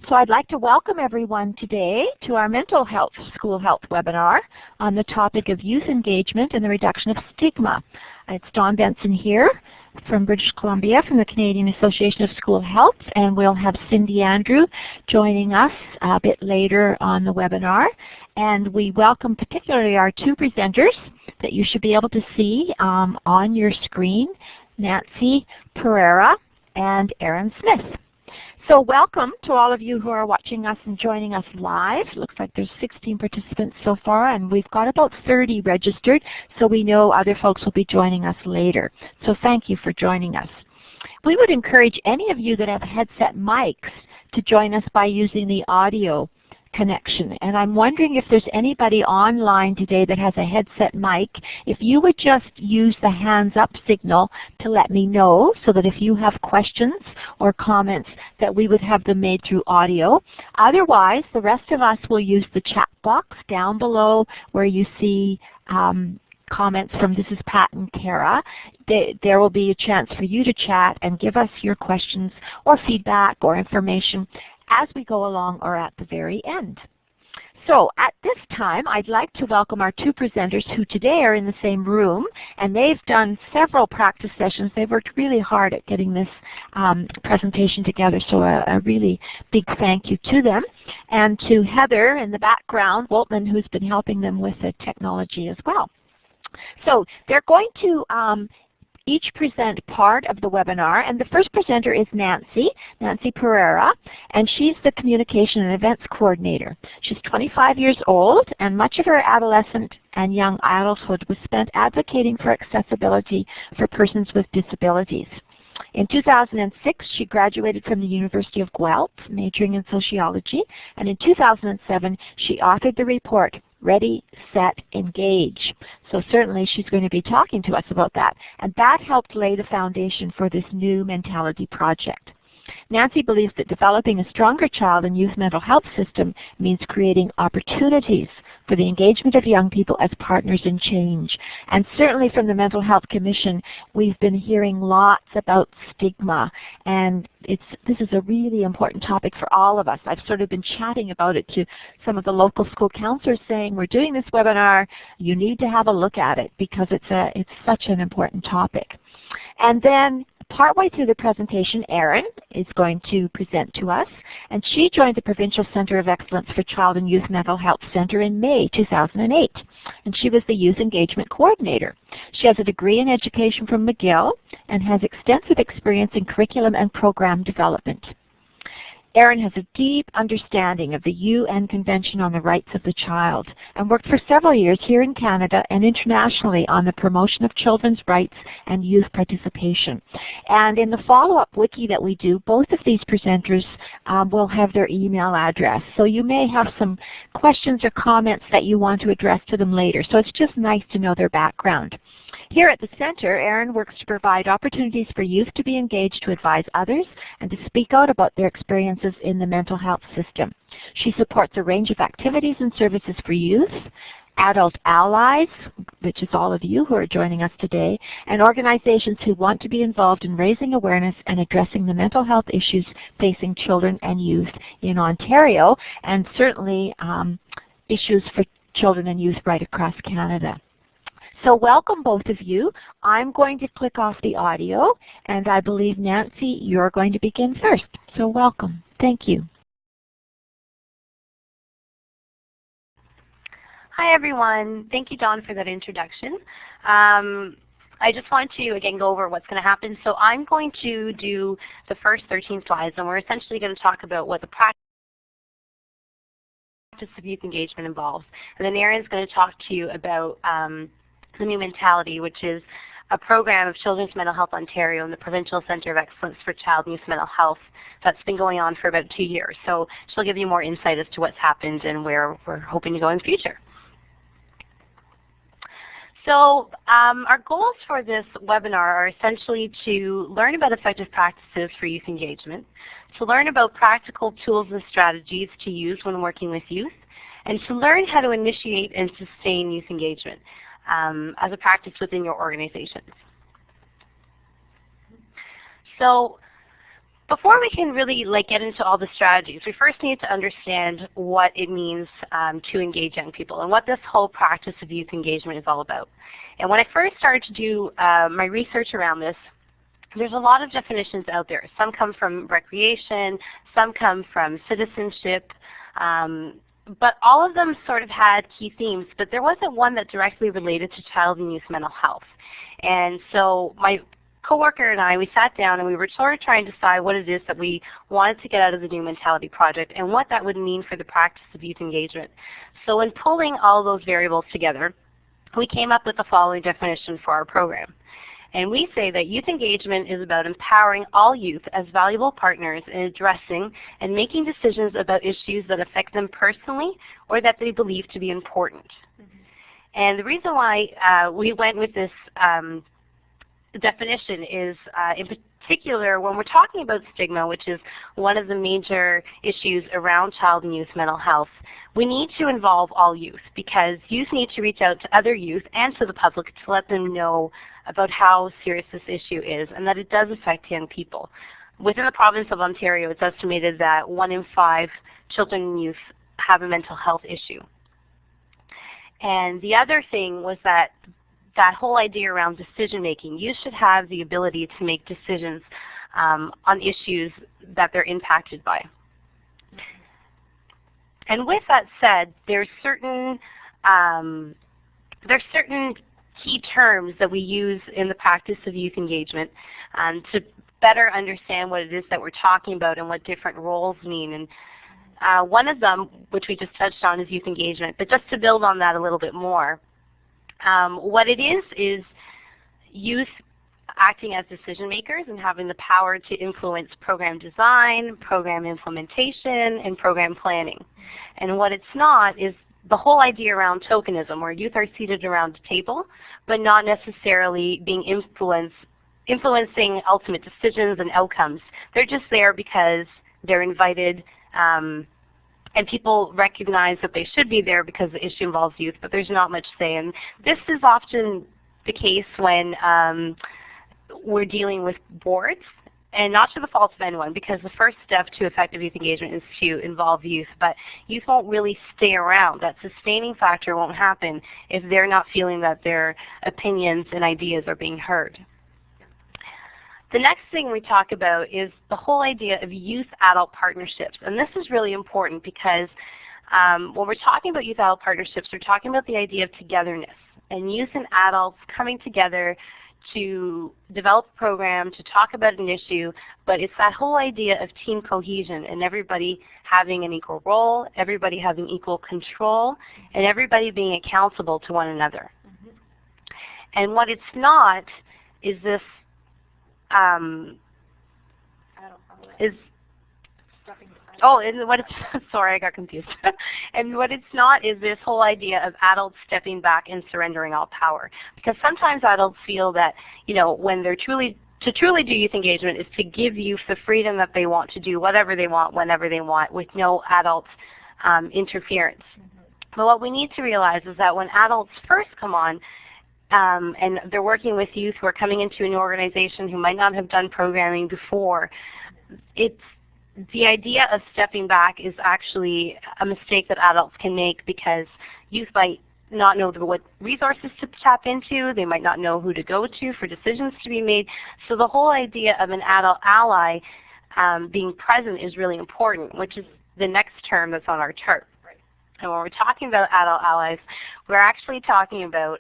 So I'd like to welcome everyone today to our Mental Health School Health webinar on the topic of youth engagement and the reduction of stigma. It's Dawn Benson here from British Columbia from the Canadian Association of School Health, and we'll have Cindy Andrew joining us a bit later on the webinar. And we welcome particularly our two presenters that you should be able to see on your screen, Nancy Pereira and Erin Smith. So welcome to all of you who are watching us and joining us live. Looks like there's 16 participants so far, and we've got about 30 registered, so we know other folks will be joining us later. So thank you for joining us. We would encourage any of you that have headset mics to join us by using the audio connection. And I'm wondering if there's anybody online today that has a headset mic. If you would just use the hands up signal to let me know, so that if you have questions or comments that we would have them made through audio. Otherwise, the rest of us will use the chat box down below where you see comments from This is Pat and Tara. There will be a chance for you to chat and give us your questions or feedback or information as we go along or at the very end. So at this time, I'd like to welcome our two presenters who today are in the same room, and they've done several practice sessions. They've worked really hard at getting this presentation together, so a really big thank you to them. And to Heather in the background, Woltman, who's been helping them with the technology as well. So they're going to each present part of the webinar, and the first presenter is Nancy Pereira, and she's the Communication and Events Coordinator. She's 25 years old, and much of her adolescent and young adulthood was spent advocating for accessibility for persons with disabilities. In 2006, she graduated from the University of Guelph, majoring in sociology, and in 2007, she authored the report, Ready, Set, Engage. So certainly she's going to be talking to us about that. And that helped lay the foundation for this new mentality project. Nancy believes that developing a stronger child and youth mental health system means creating opportunities for the engagement of young people as partners in change. And certainly from the Mental Health Commission, we've been hearing lots about stigma, and this is a really important topic for all of us. I've sort of been chatting about it to some of the local school counselors, saying we're doing this webinar, you need to have a look at it because it's such an important topic. And then partway through the presentation, Erin is going to present to us, and she joined the Provincial Centre of Excellence for Child and Youth Mental Health Centre in May 2008, and she was the Youth Engagement Coordinator. She has a degree in education from McGill and has extensive experience in curriculum and program development. Erin has a deep understanding of the UN Convention on the Rights of the Child and worked for several years here in Canada and internationally on the promotion of children's rights and youth participation. And in the follow-up wiki that we do, both of these presenters will have their email address. So you may have some questions or comments that you want to address to them later. So it's just nice to know their background. Here at the Center, Erin works to provide opportunities for youth to be engaged to advise others and to speak out about their experiences in the mental health system. She supports a range of activities and services for youth, adult allies, which is all of you who are joining us today, and organizations who want to be involved in raising awareness and addressing the mental health issues facing children and youth in Ontario, and certainly issues for children and youth right across Canada. So welcome both of you. I'm going to click off the audio, and I believe, Nancy, you're going to begin first. So welcome. Thank you. Hi, everyone. Thank you, Dawn, for that introduction. I just want to, again, go over what's going to happen. So I'm going to do the first 13 slides, and we're essentially going to talk about what the practice of youth engagement involves. And then Erin's going to talk to you about the new mentality, which is a program of Children's Mental Health Ontario and the Provincial Centre of Excellence for Child and Youth Mental Health that's been going on for about 2 years. So she'll give you more insight as to what's happened and where we're hoping to go in the future. So our goals for this webinar are essentially to learn about effective practices for youth engagement, to learn about practical tools and strategies to use when working with youth, and to learn how to initiate and sustain youth engagement as a practice within your organizations. So before we can really get into all the strategies, we first need to understand what it means to engage young people and what this whole practice of youth engagement is all about. And when I first started to do my research around this, there's a lot of definitions out there. Some come from recreation, some come from citizenship, but all of them sort of had key themes, but there wasn't one that directly related to child and youth mental health. And so my coworker and I, we sat down and we were sort of trying to decide what it is that we wanted to get out of the New Mentality Project and what that would mean for the practice of youth engagement. So in pulling all those variables together, we came up with the following definition for our program. And we say that youth engagement is about empowering all youth as valuable partners in addressing and making decisions about issues that affect them personally or that they believe to be important. And the reason why we went with this definition is in particular when we're talking about stigma, which is one of the major issues around child and youth mental health, we need to involve all youth because youth need to reach out to other youth and to the public to let them know about how serious this issue is and that it does affect young people. Within the province of Ontario, it's estimated that 1 in 5 children and youth have a mental health issue. And the other thing was that whole idea around decision making. You should have the ability to make decisions on issues that they're impacted by. And with that said, there's certain key terms that we use in the practice of youth engagement to better understand what it is that we're talking about and what different roles mean. And one of them, which we just touched on, is youth engagement. But just to build on that a little bit more, what it is youth acting as decision makers and having the power to influence program design, program implementation, and program planning. And what it's not is the whole idea around tokenism, where youth are seated around a table, but not necessarily being influencing ultimate decisions and outcomes. They're just there because they're invited and people recognize that they should be there because the issue involves youth, but there's not much say. And this is often the case when we're dealing with boards, and not to the fault of anyone, because the first step to effective youth engagement is to involve youth, but youth won't really stay around. That sustaining factor won't happen if they're not feeling that their opinions and ideas are being heard. The next thing we talk about is the whole idea of youth-adult partnerships. And this is really important because when we're talking about youth-adult partnerships, we're talking about the idea of togetherness and youth and adults coming together to develop a program, to talk about an issue, but it's that whole idea of team cohesion and everybody having an equal role, everybody having equal control, and everybody being accountable to one another. And what it's not is this and what it's sorry, I got confused. And what it's not is this whole idea of adults stepping back and surrendering all power. Because sometimes adults feel that, when they're truly do youth engagement is to give youth the freedom that they want to do whatever they want, whenever they want, with no adult interference. But what we need to realize is that when adults first come on, and they're working with youth who are coming into an organization who might not have done programming before, the idea of stepping back is actually a mistake that adults can make because youth might not know what resources to tap into, they might not know who to go to for decisions to be made. So the whole idea of an adult ally being present is really important, which is the next term that's on our chart. And when we're talking about adult allies, we're actually talking about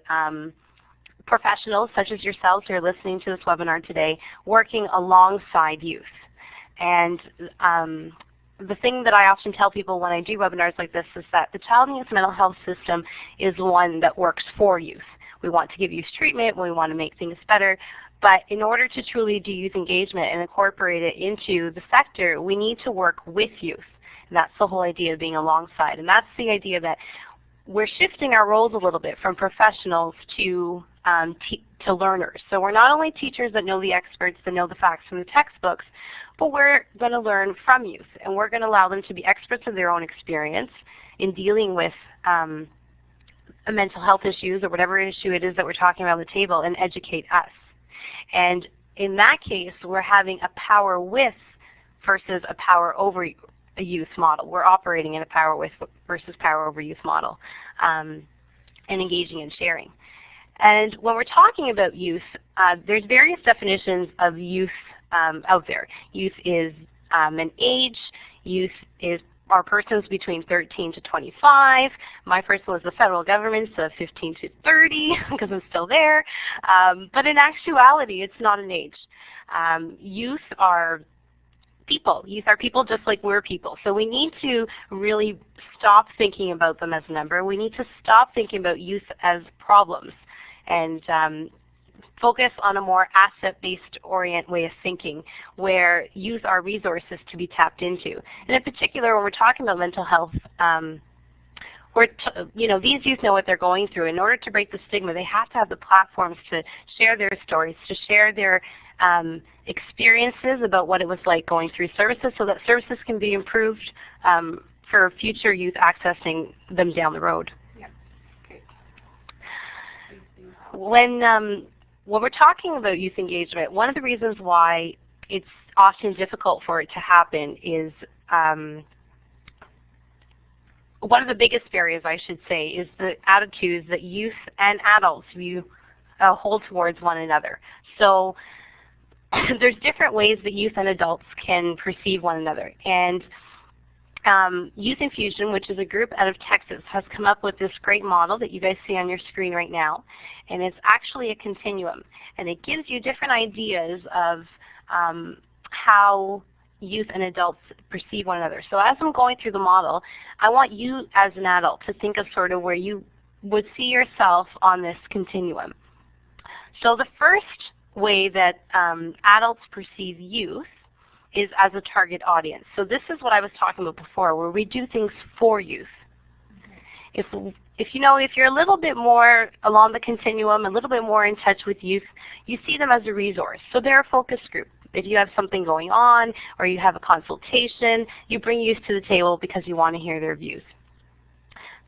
professionals such as yourselves who are listening to this webinar today working alongside youth. And the thing that I often tell people when I do webinars like this is that the child and youth mental health system is one that works for youth. We want to give youth treatment, we want to make things better, but in order to truly do youth engagement and incorporate it into the sector, we need to work with youth. And that's the whole idea of being alongside. And that's the idea that we're shifting our roles a little bit from professionals to learners. So we're not only teachers that know the experts, that know the facts from the textbooks, but we're going to learn from youth, and we're going to allow them to be experts of their own experience in dealing with mental health issues or whatever issue it is that we're talking about on the table and educate us. And in that case, we're having a power with versus a power over a youth model. We're operating in a power with versus power over youth model, and engaging and sharing. And when we're talking about youth, there's various definitions of youth out there. Youth is an age. Youth are persons between 13 to 25. My first one was the federal government, so 15 to 30, because I'm still there. But in actuality, it's not an age. Youth are people. Youth are people just like we're people. So we need to really stop thinking about them as a number. We need to stop thinking about youth as problems and focus on a more asset-based orient way of thinking where youth are resources to be tapped into. And in particular, when we're talking about mental health, these youth know what they're going through. In order to break the stigma, they have to have the platforms to share their stories, to share their experiences about what it was like going through services so that services can be improved for future youth accessing them down the road. Yeah. Great. When we're talking about youth engagement, one of the reasons why it's often difficult for it to happen is one of the biggest barriers, I should say, is the attitudes that youth and adults hold towards one another. So there's different ways that youth and adults can perceive one another. And Youth Infusion, which is a group out of Texas, has come up with this great model that you guys see on your screen right now. And it's actually a continuum. And it gives you different ideas of how youth and adults perceive one another. So as I'm going through the model, I want you as an adult to think of sort of where you would see yourself on this continuum. So the first way that adults perceive youth is as a target audience. So this is what I was talking about before, where we do things for youth. If you're a little bit more along the continuum, a little bit more in touch with youth, you see them as a resource. So they're a focus group. If you have something going on or you have a consultation, you bring youth to the table because you want to hear their views.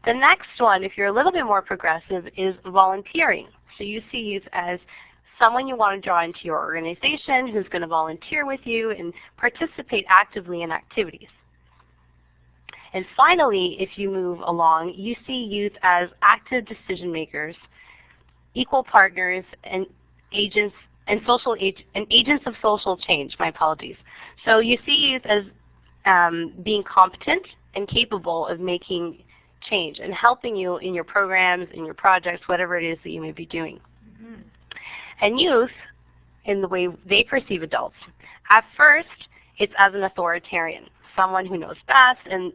The next one, if you're a little bit more progressive, is volunteering. So you see youth as someone you want to draw into your organization who's going to volunteer with you and participate actively in activities. And finally, if you move along, you see youth as active decision makers, equal partners, and agents of social change. My apologies. So you see youth as being competent and capable of making change and helping you in your programs, in your projects, whatever it is that you may be doing. Mm-hmm. And youth, in the way they perceive adults, at first it's as an authoritarian, someone who knows best. And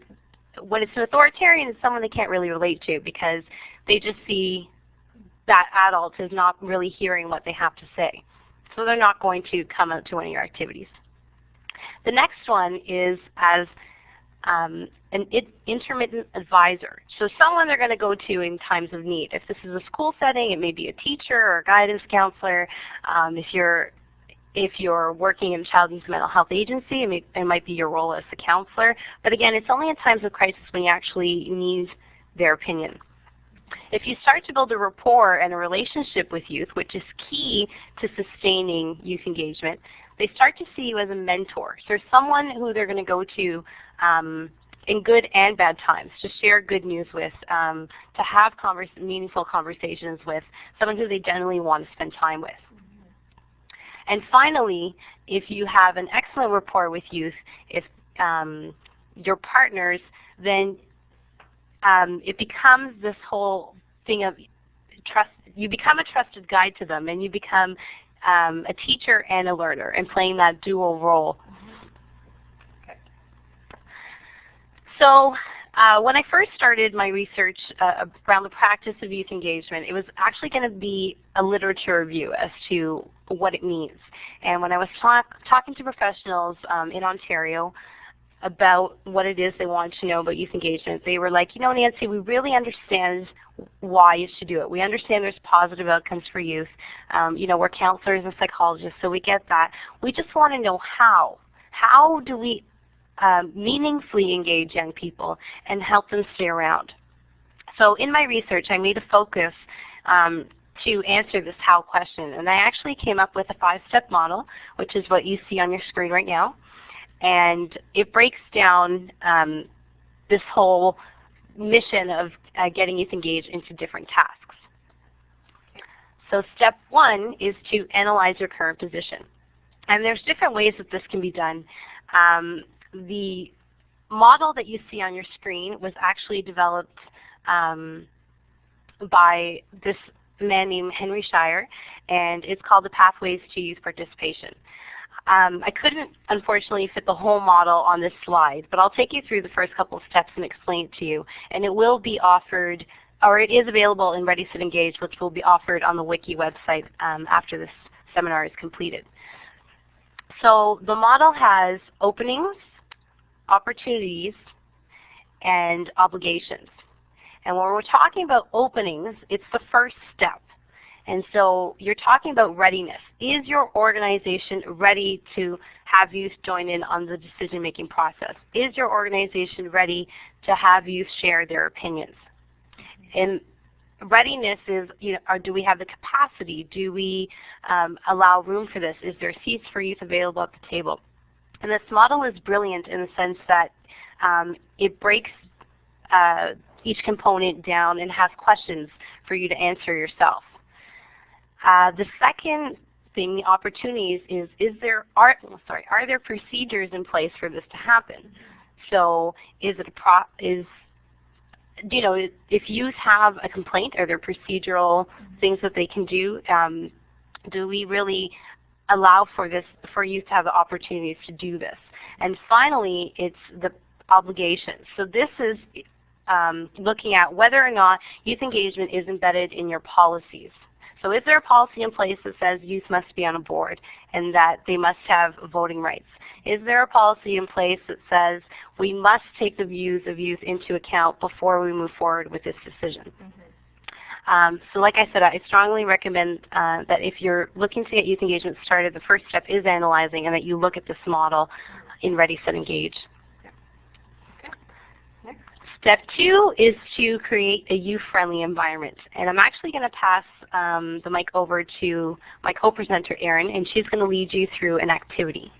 when it's an authoritarian, it's someone they can't really relate to because they just see that adult is not really hearing what they have to say. So they're not going to come out to one of your activities. The next one is as an intermittent advisor. So someone they're going to go to in times of need. If this is a school setting, it may be a teacher or a guidance counselor. If you're working in a child youth mental health agency, it might be your role as a counselor. But again, it's only in times of crisis when you actually need their opinion. If you start to build a rapport and a relationship with youth, which is key to sustaining youth engagement, they start to see you as a mentor. So someone who they're going to go to in good and bad times, to share good news with, to have meaningful conversations with, someone who they generally want to spend time with. And finally, if you have an excellent rapport with youth, if your partners, then it becomes this whole thing of trust. You become a trusted guide to them, and you become a teacher and a learner, and playing that dual role. Okay. So when I first started my research around the practice of youth engagement, it was actually going to be a literature review as to what it means. And when I was talking to professionals in Ontario about what it is they wanted to know about youth engagement, they were like, you know, Nancy, we really understand why you should do it. We understand there's positive outcomes for youth. You know, we're counselors and psychologists, so we get that. We just want to know how. How do we meaningfully engage young people and help them stay around? So in my research, I made a focus to answer this how question. And I actually came up with a 5-step model, which is what you see on your screen right now. And it breaks down this whole mission of getting youth engaged into different tasks. So step one is to analyze your current position. And there's different ways that this can be done. The model that you see on your screen was actually developed by this man named Henry Shire, and it's called the Pathways to Youth Participation. I couldn't, unfortunately, fit the whole model on this slide, but I'll take you through the first couple of steps and explain it to you. And it will be offered, or it is available in Ready, Set, Engage, which will be offered on the Wiki website after this seminar is completed. So the model has openings, opportunities, and obligations. And when we're talking about openings, it's the first step. And so you're talking about readiness. Is your organization ready to have youth join in on the decision-making process? Is your organization ready to have youth share their opinions? And readiness is, do we have the capacity? Do we allow room for this? Is there seats for youth available at the table? And this model is brilliant in the sense that it breaks each component down and has questions for you to answer yourself. The second thing, the opportunities, is are there procedures in place for this to happen? So is it if youth have a complaint, are there procedural things that they can do? Do we really allow for youth to have the opportunities to do this? And finally, it's the obligations. So this is looking at whether or not youth engagement is embedded in your policies. So is there a policy in place that says youth must be on a board and that they must have voting rights? Is there a policy in place that says we must take the views of youth into account before we move forward with this decision? So like I said, I strongly recommend that if you're looking to get youth engagement started, the first step is analyzing, and that you look at this model in Ready, Set, Engage. Step two is to create a youth-friendly environment. And I'm actually going to pass the mic over to my co-presenter, Erin, and she's going to lead you through an activity.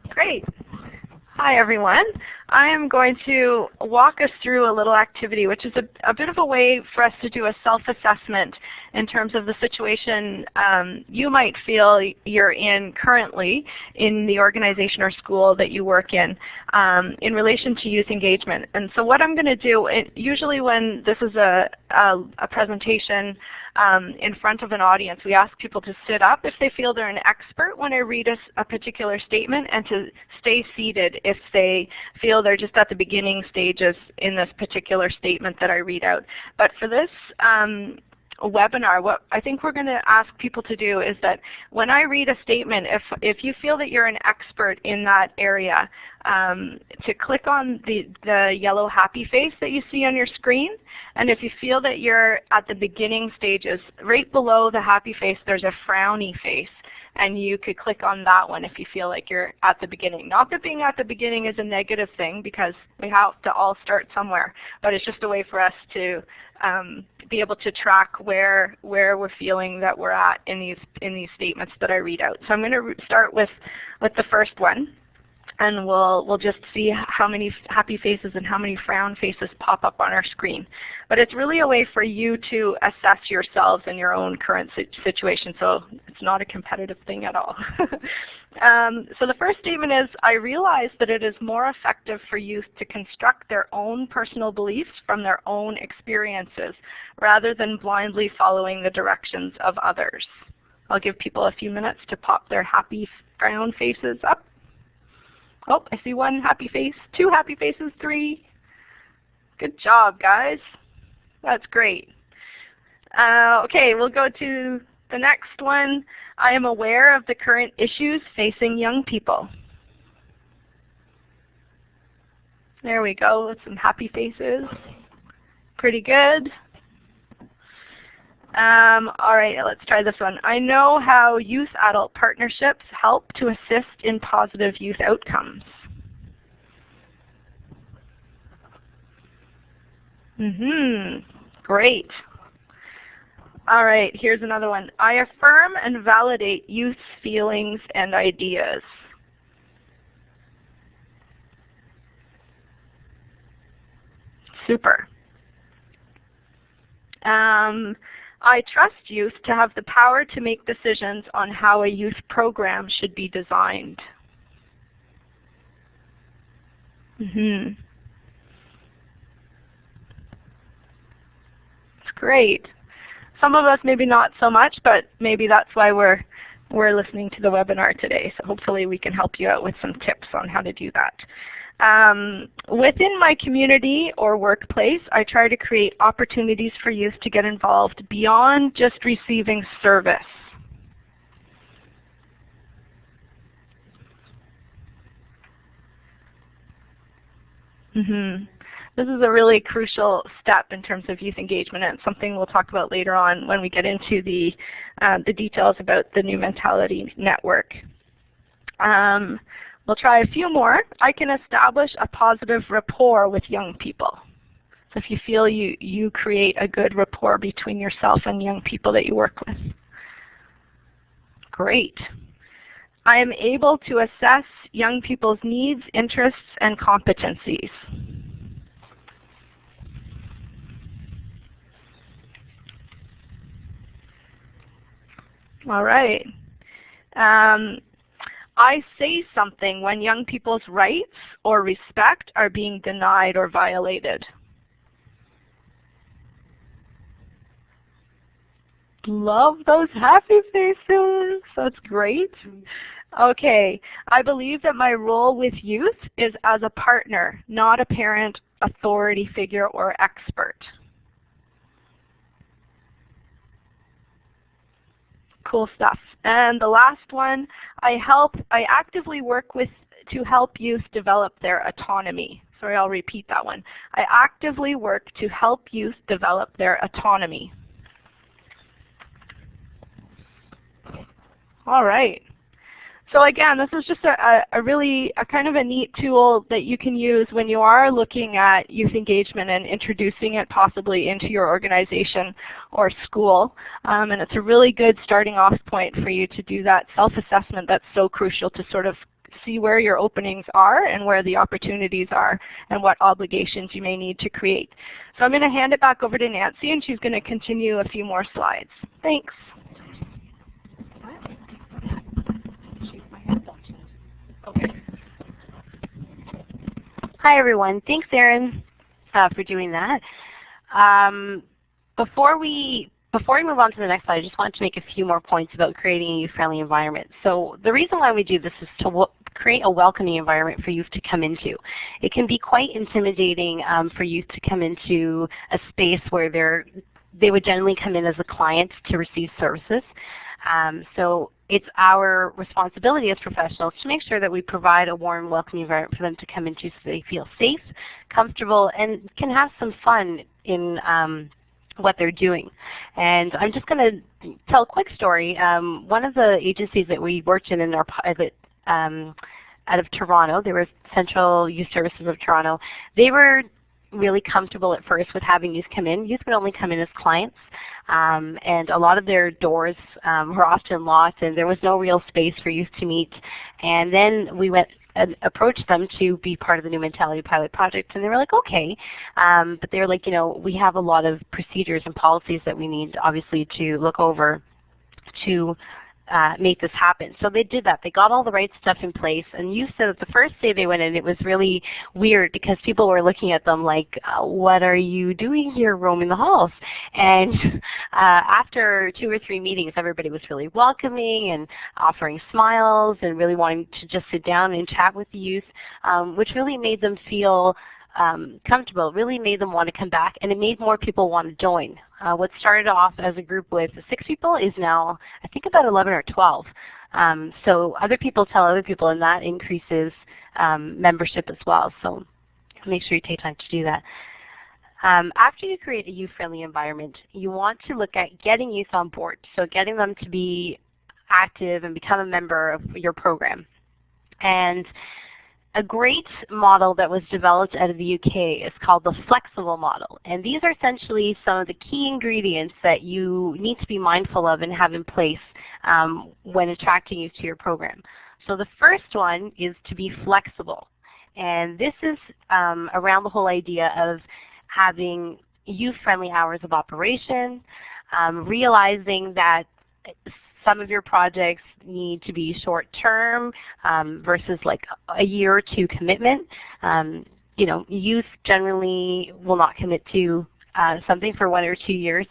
Great. Hi, everyone. I am going to walk us through a little activity, which is a bit of a way for us to do a self-assessment in terms of the situation you might feel you're in currently in the organization or school that you work in relation to youth engagement. And so what I'm going to do, usually when this is a presentation in front of an audience, we ask people to sit up if they feel they're an expert when I read a particular statement, and to stay seated if they feel they're just at the beginning stages in this particular statement that I read out. But for this webinar, what I think we're going to ask people to do is that when I read a statement, if you feel that you're an expert in that area, to click on the yellow happy face that you see on your screen. And if you feel that you're at the beginning stages, right below the happy face there's a frowny face, and you could click on that one if you feel like you're at the beginning. Not that being at the beginning is a negative thing, because we have to all start somewhere, but it's just a way for us to be able to track where we're feeling that we're at in these statements that I read out. So I'm going to start with the first one, and we'll just see how many happy faces and how many frown faces pop up on our screen. But it's really a way for you to assess yourselves in your own current situation, so it's not a competitive thing at all. So the first statement is, I realize that it is more effective for youth to construct their own personal beliefs from their own experiences rather than blindly following the directions of others. I'll give people a few minutes to pop their happy frown faces up. Oh, I see one happy face, two happy faces, three. Good job, guys. That's great. Okay, we'll go to the next one. I am aware of the current issues facing young people. There we go, with some happy faces. Pretty good. All right, let's try this one. I know how youth-adult partnerships help to assist in positive youth outcomes. Great. All right, here's another one. I affirm and validate youth's feelings and ideas. Super. I trust youth to have the power to make decisions on how a youth program should be designed. It's great. Some of us maybe not so much, but maybe that's why we're listening to the webinar today. So hopefully we can help you out with some tips on how to do that. Within my community or workplace, I try to create opportunities for youth to get involved beyond just receiving service. This is a really crucial step in terms of youth engagement, and it's something we'll talk about later on when we get into the details about the New Mentality Network. We'll try a few more. I can establish a positive rapport with young people. So if you feel you create a good rapport between yourself and young people that you work with. Great. I am able to assess young people's needs, interests, and competencies. All right. I say something when young people's rights or respect are being denied or violated. Love those happy faces. That's great. Okay. I believe that my role with youth is as a partner, not a parent, authority figure, or expert. Cool stuff. And the last one, I actively work to help youth develop their autonomy. Sorry, I'll repeat that one. I actively work to help youth develop their autonomy. All right. So again, this is just a really kind of a neat tool that you can use when you are looking at youth engagement and introducing it possibly into your organization or school. And it's a really good starting off point for you to do that self-assessment that's so crucial to sort of see where your openings are and where the opportunities are and what obligations you may need to create. So I'm going to hand it back over to Nancy, and she's going to continue a few more slides. Thanks. Hi everyone. Thanks, Erin, for doing that. Before we move on to the next slide, I just wanted to make a few more points about creating a youth-friendly environment. So the reason why we do this is to create a welcoming environment for youth to come into. It can be quite intimidating for youth to come into a space where they would generally come in as a client to receive services. So it's our responsibility as professionals to make sure that we provide a warm, welcoming environment for them to come into so they feel safe, comfortable, and can have some fun in what they're doing. And I'm just going to tell a quick story. One of the agencies that we worked in our pilot out of Toronto, they were Central Youth Services of Toronto, they were really comfortable at first with having youth come in. Youth would only come in as clients, and a lot of their doors were often locked, and there was no real space for youth to meet. And then we went and approached them to be part of the New Mentality Pilot Project, and they were like, okay. But they were like, you know, we have a lot of procedures and policies that we need, obviously, to look over to make this happen. So they did that. They got all the right stuff in place. And you said that the first day they went in, it was really weird because people were looking at them like, what are you doing here roaming the halls? And after 2 or 3 meetings, everybody was really welcoming and offering smiles and really wanting to just sit down and chat with the youth, which really made them feel comfortable, really made them want to come back, and it made more people want to join. What started off as a group with 6 people is now, I think, about 11 or 12. So other people tell other people, and that increases membership as well. So make sure you take time to do that. After you create a youth-friendly environment, you want to look at getting youth on board, so getting them to be active and become a member of your program. And a great model that was developed out of the UK is called the flexible model. And these are essentially some of the key ingredients that you need to be mindful of and have in place when attracting youth to your program. So the first one is to be flexible. And this is around the whole idea of having youth-friendly hours of operation, realizing that some of your projects need to be short-term versus like a year or two commitment. You know, youth generally will not commit to something for 1 or 2 years.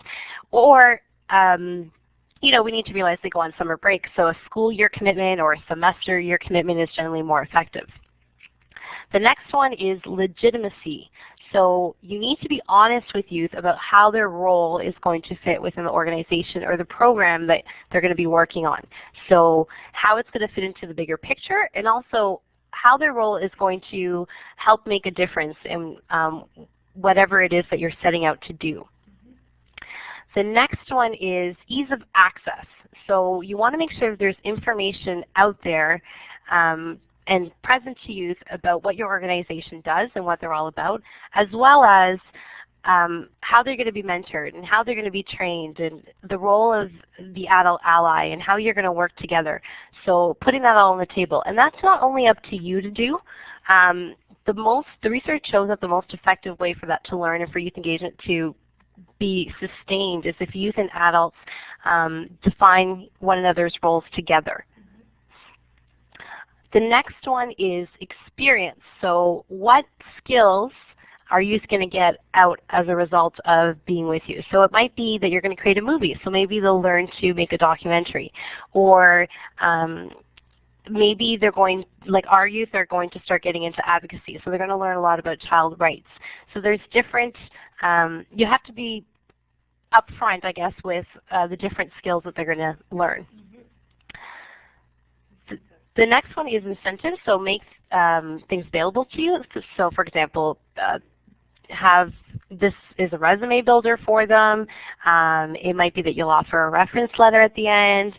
Or, you know, we need to realize they go on summer break. So a school year commitment or a semester year commitment is generally more effective. The next one is legitimacy. So you need to be honest with youth about how their role is going to fit within the organization or the program that they're going to be working on. So how it's going to fit into the bigger picture, and also how their role is going to help make a difference in whatever it is that you're setting out to do. The next one is ease of access. So you want to make sure there's information out there and present to youth about what your organization does and what they're all about, as well as how they're going to be mentored and how they're going to be trained, and the role of the adult ally and how you're going to work together. So putting that all on the table. And that's not only up to you to do. The research shows that the most effective way for that to learn and for youth engagement to be sustained is if youth and adults define one another's roles together. The next one is experience. So what skills are youth going to get out as a result of being with you? So it might be that you're going to create a movie. So maybe they'll learn to make a documentary. Or maybe they're going, like our youth are going to start getting into advocacy. So they're going to learn a lot about child rights. So there's different, you have to be upfront, I guess, with the different skills that they're going to learn. The next one is incentives, so make things available to you. So for example, have this is a resume builder for them. It might be that you'll offer a reference letter at the end.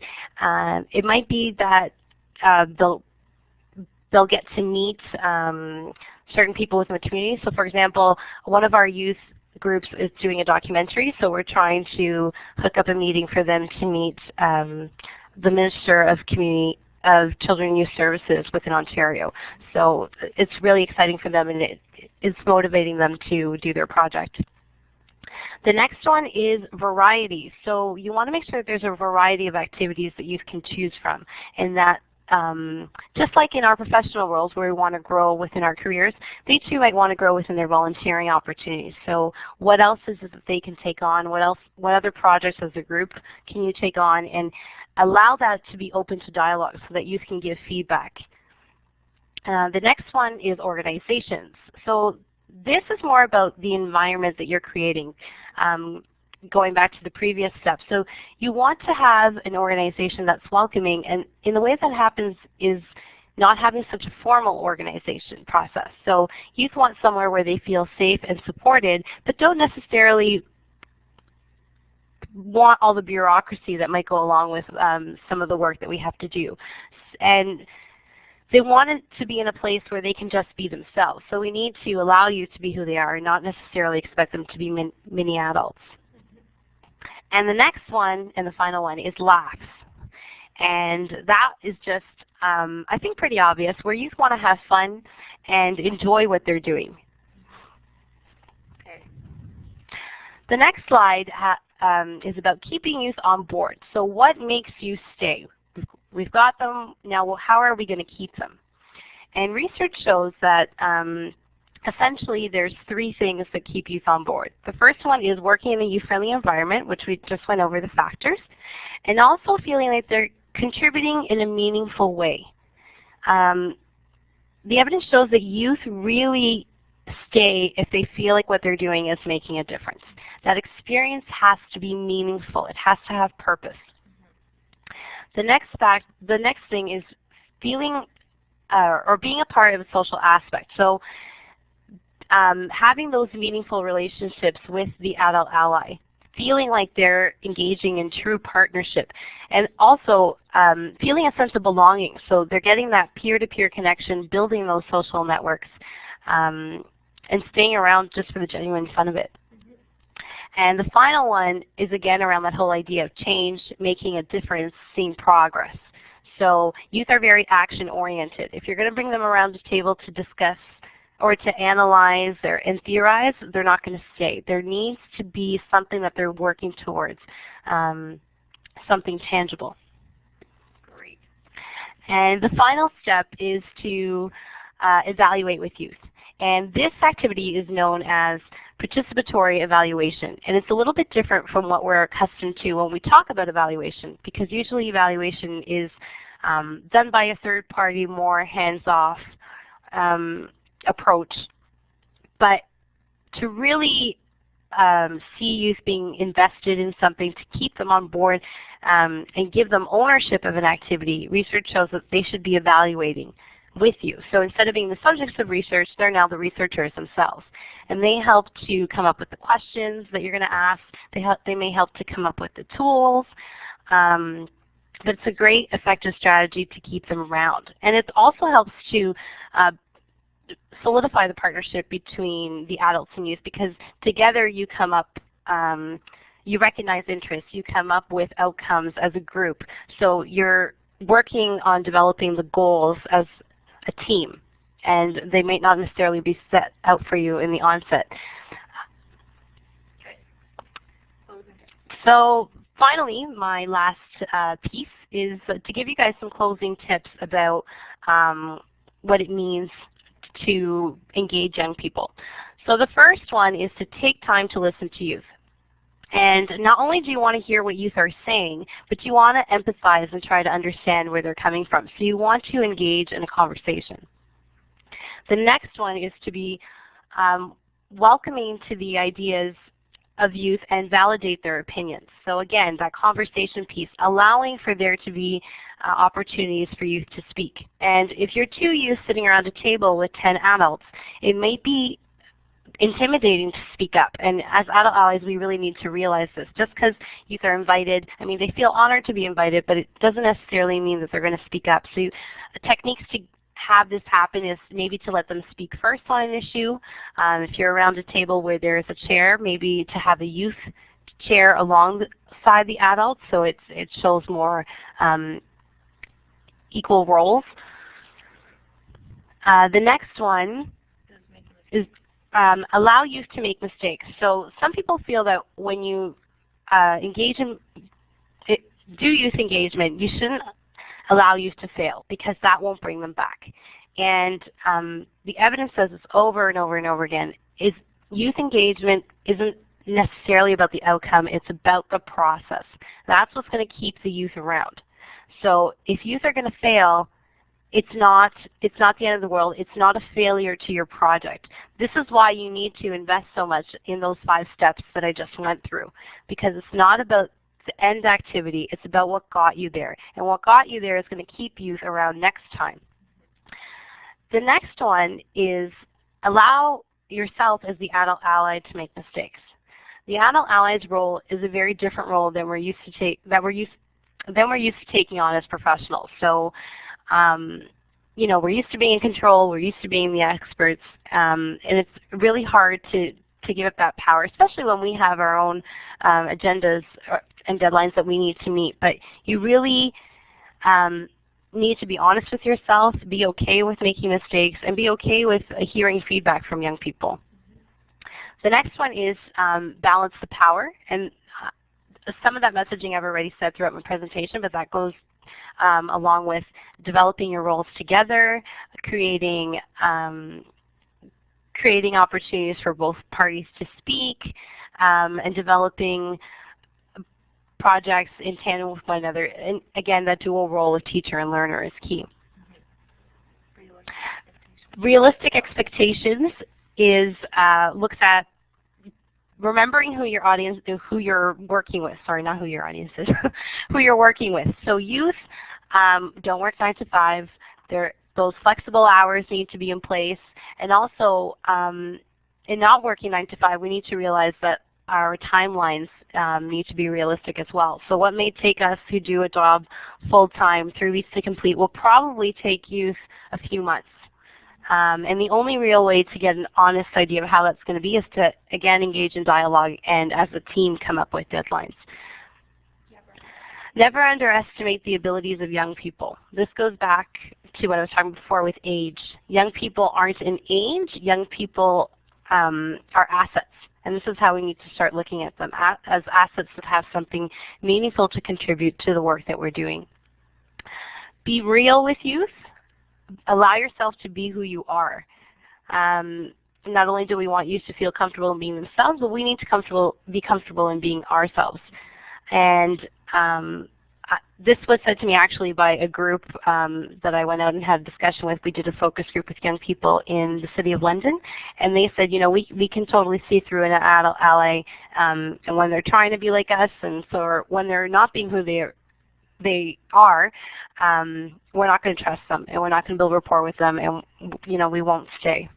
It might be that they'll get to meet certain people within the community. So for example, one of our youth groups is doing a documentary, so we're trying to hook up a meeting for them to meet the Minister of Children and Youth Services within Ontario. So it's really exciting for them, and it's motivating them to do their project. The next one is variety. So you want to make sure that there's a variety of activities that youth can choose from, and that just like in our professional roles where we want to grow within our careers, they too might want to grow within their volunteering opportunities. So what else is it that they can take on? What other projects as a group can you take on? And allow that to be open to dialogue so that youth can give feedback. The next one is organizations. So this is more about the environment that you're creating. Going back to the previous step. So you want to have an organization that's welcoming, and in the way that happens is not having such a formal organization process. So youth want somewhere where they feel safe and supported, but don't necessarily want all the bureaucracy that might go along with some of the work that we have to do. And they want it to be in a place where they can just be themselves. So we need to allow youth to be who they are and not necessarily expect them to be mini adults. And the next one, and the final one, is laughs. And that is just, I think, pretty obvious, where youth want to have fun and enjoy what they're doing. Okay. The next slide is about keeping youth on board. So what makes you stay? We've got them, now well, how are we going to keep them? And research shows that essentially, there's three things that keep youth on board. The first one is working in a youth-friendly environment, which we just went over the factors, and also feeling like they're contributing in a meaningful way. The evidence shows that youth really stay if they feel like what they're doing is making a difference. That experience has to be meaningful. It has to have purpose. The next thing is feeling or being a part of a social aspect. So having those meaningful relationships with the adult ally. feeling like they're engaging in true partnership, and also feeling a sense of belonging. So they're getting that peer-to-peer connection, building those social networks, and staying around just for the genuine fun of it. And the final one is again around that whole idea of change, making a difference, seeing progress. So youth are very action-oriented. If you're going to bring them around the table to discuss or to analyze and theorize, they're not going to stay. There needs to be something that they're working towards, something tangible. Great. And the final step is to evaluate with youth. And this activity is known as participatory evaluation. And it's a little bit different from what we're accustomed to when we talk about evaluation, because usually evaluation is done by a third party, more hands-off approach. But to really see youth being invested in something, to keep them on board and give them ownership of an activity, research shows that they should be evaluating with you. So instead of being the subjects of research, they're now the researchers themselves. And they help to come up with the questions that you're going to ask. They may help to come up with the tools. But it's a great effective strategy to keep them around. And it also helps to solidify the partnership between the adults and youth, because together you come up, you recognize interests, you come up with outcomes as a group. So you're working on developing the goals as a team, and they may not necessarily be set out for you in the onset. So finally, my last piece is to give you guys some closing tips about what it means to engage young people. So the first one is to take time to listen to youth. And not only do you want to hear what youth are saying, but you want to empathize and try to understand where they're coming from. So you want to engage in a conversation. The next one is to be welcoming to the ideas of youth and validate their opinions. So again, that conversation piece, allowing for there to be opportunities for youth to speak. And if you're two youth sitting around a table with 10 adults, it may be intimidating to speak up. And as adult allies, we really need to realize this. Just because youth are invited, I mean, they feel honored to be invited, but it doesn't necessarily mean that they're going to speak up. So techniques to have this happen is maybe to let them speak first on an issue. If you're around a table where there's a chair, maybe to have a youth chair alongside the adults, so it shows more equal roles. The next one is allow youth to make mistakes. So some people feel that when you do youth engagement, you shouldn't allow youth to fail, because that won't bring them back. And the evidence says this over and over and over again, is youth engagement isn't necessarily about the outcome, it's about the process. That's what's going to keep the youth around. So if youth are going to fail, it's not the end of the world. It's not a failure to your project. This is why you need to invest so much in those 5 steps that I just went through, because it's not about the end activity, it's about what got you there. And what got you there is going to keep youth around next time. The next one is allow yourself as the adult ally to make mistakes. The adult ally's role is a very different role than we're used to taking on as professionals. So you know, we're used to being in control, we're used to being the experts, and it's really hard to give up that power, especially when we have our own agendas and deadlines that we need to meet. But you really need to be honest with yourself, be okay with making mistakes, and be okay with hearing feedback from young people. The next one is balance the power. And some of that messaging I've already said throughout my presentation, but that goes along with developing your roles together, creating opportunities for both parties to speak, and developing projects in tandem with one another. And again, that dual role of teacher and learner is key. Realistic expectations is looks at remembering who your audience, who you're working with. Sorry, not who your audience is, who you're working with. So youth don't work 9 to 5. Those flexible hours need to be in place. And also, in not working 9 to 5, we need to realize that our timelines need to be realistic as well. So what may take us who do a job full-time 3 weeks to complete will probably take youth a few months. And the only real way to get an honest idea of how that's going to be is to, again, engage in dialogue and as a team come up with deadlines. Never underestimate the abilities of young people. This goes back to what I was talking before with age. Young people aren't an age. Young people are assets. And this is how we need to start looking at them as assets that have something meaningful to contribute to the work that we're doing. Be real with youth. Allow yourself to be who you are. Not only do we want youth to feel comfortable in being themselves, but we need to be comfortable in being ourselves. And this was said to me actually by a group that I went out and had a discussion with. We did a focus group with young people in the City of London, and they said, you know, we can totally see through an adult ally, and when they're trying to be like us, and so when they're not being who they are, we're not going to trust them, and we're not going to build rapport with them, and you know, we won't stay.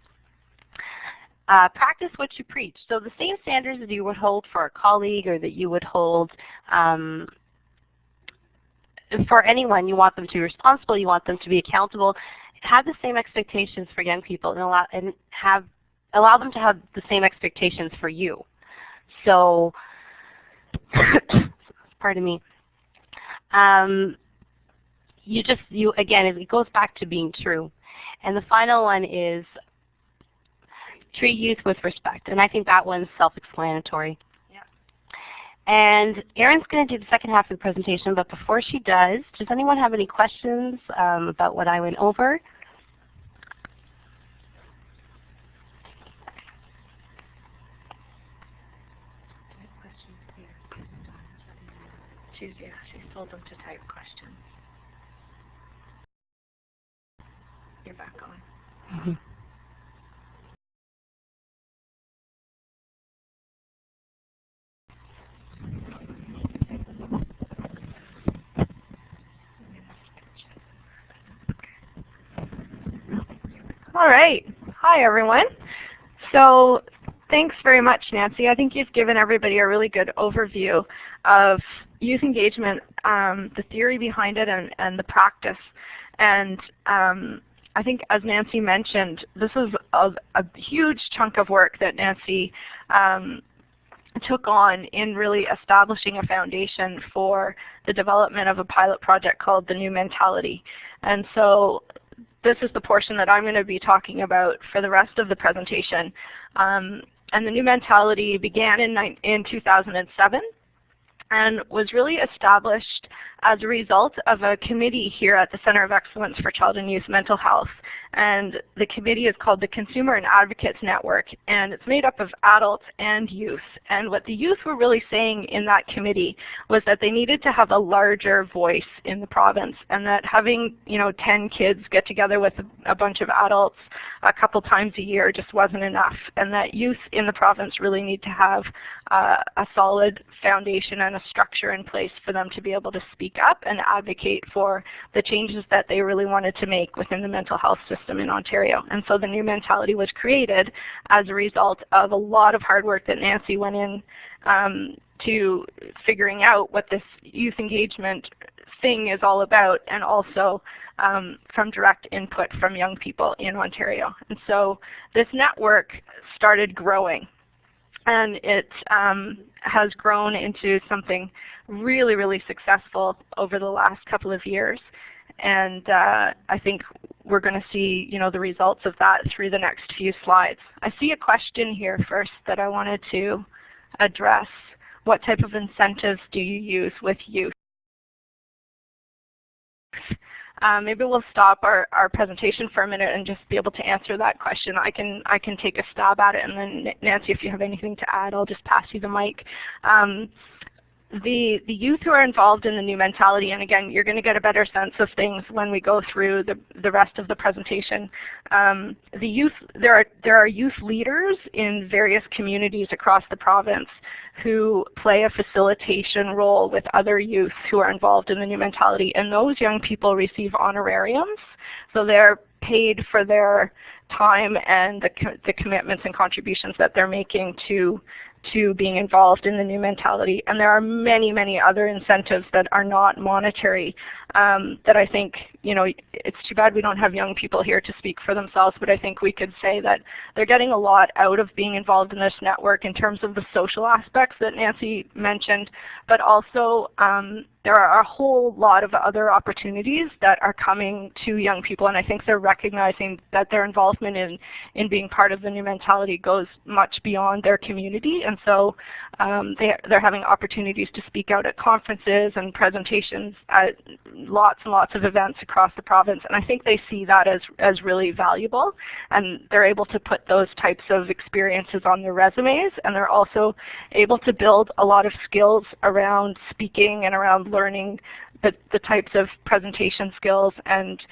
Practice what you preach. So the same standards that you would hold for a colleague or that you would hold for anyone. You want them to be responsible, you want them to be accountable. Have the same expectations for young people and allow them to have the same expectations for you. So, pardon me. Again, it goes back to being true. And the final one is treat youth with respect. And I think that one's self-explanatory. Yeah. And Erin's going to do the second half of the presentation, but before she does anyone have any questions about what I went over? She's told them to type questions. You're back on. Mm-hmm. All right. Hi, everyone. So thanks very much, Nancy. I think you've given everybody a really good overview of youth engagement, the theory behind it, and the practice. And I think, as Nancy mentioned, this is a huge chunk of work that Nancy took on in really establishing a foundation for the development of a pilot project called the New Mentality. And so this is the portion that I'm going to be talking about for the rest of the presentation. And the New Mentality began in 2007 and was really established as a result of a committee here at the Center of Excellence for Child and Youth Mental Health. And the committee is called the Consumer and Advocates Network, and it's made up of adults and youth. And what the youth were really saying in that committee was that they needed to have a larger voice in the province, and that having 10 kids get together with a bunch of adults a couple times a year just wasn't enough, and that youth in the province really need to have a solid foundation and a structure in place for them to be able to speak up and advocate for the changes that they really wanted to make within the mental health system in Ontario. And so the New Mentality was created as a result of a lot of hard work that Nancy went in to figuring out what this youth engagement thing is all about, and also from direct input from young people in Ontario. And so this network started growing, and it has grown into something really, really successful over the last couple of years. And I think we're going to see the results of that through the next few slides. I see a question here first that I wanted to address. What type of incentives do you use with youth? Maybe we'll stop our presentation for a minute and just be able to answer that question. I can take a stab at it, and then Nancy, if you have anything to add, I'll just pass you the mic. The youth who are involved in the New Mentality, and again, you're going to get a better sense of things when we go through the rest of the presentation. The youth, there are youth leaders in various communities across the province who play a facilitation role with other youth who are involved in the New Mentality, and those young people receive honorariums, so they're paid for their time and the commitments and contributions that they're making to to being involved in the new mentality. And there are many, many other incentives that are not monetary that I think, you know, it's too bad we don't have young people here to speak for themselves, but I think we could say that they're getting a lot out of being involved in this network in terms of the social aspects that Nancy mentioned, but also there are a whole lot of other opportunities that are coming to young people, and I think they're recognizing that their involvement in being part of the new mentality goes much beyond their community, and so they're having opportunities to speak out at conferences and presentations at lots and lots of events across the province, and I think they see that as really valuable, and they're able to put those types of experiences on their resumes, and they're also able to build a lot of skills around speaking and around learning the types of presentation skills and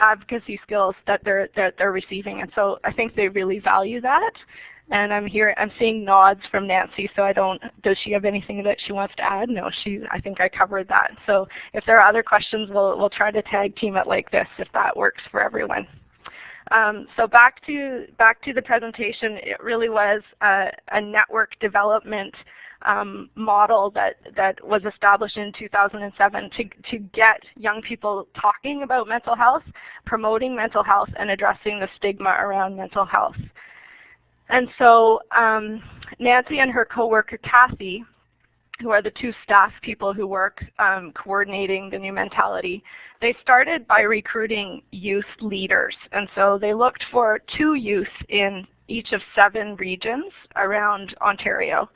advocacy skills that they're receiving, and so I think they really value that. And I'm seeing nods from Nancy, so does she have anything that she wants to add? No, I think I covered that. So if there are other questions, we'll try to tag team it like this if that works for everyone. So back to the presentation, it really was a network development model that was established in 2007 to get young people talking about mental health, promoting mental health, and addressing the stigma around mental health. And so Nancy and her coworker Kathy, who are the two staff people who work coordinating the new mentality, they started by recruiting youth leaders. And so they looked for 2 youth in each of 7 regions around Ontario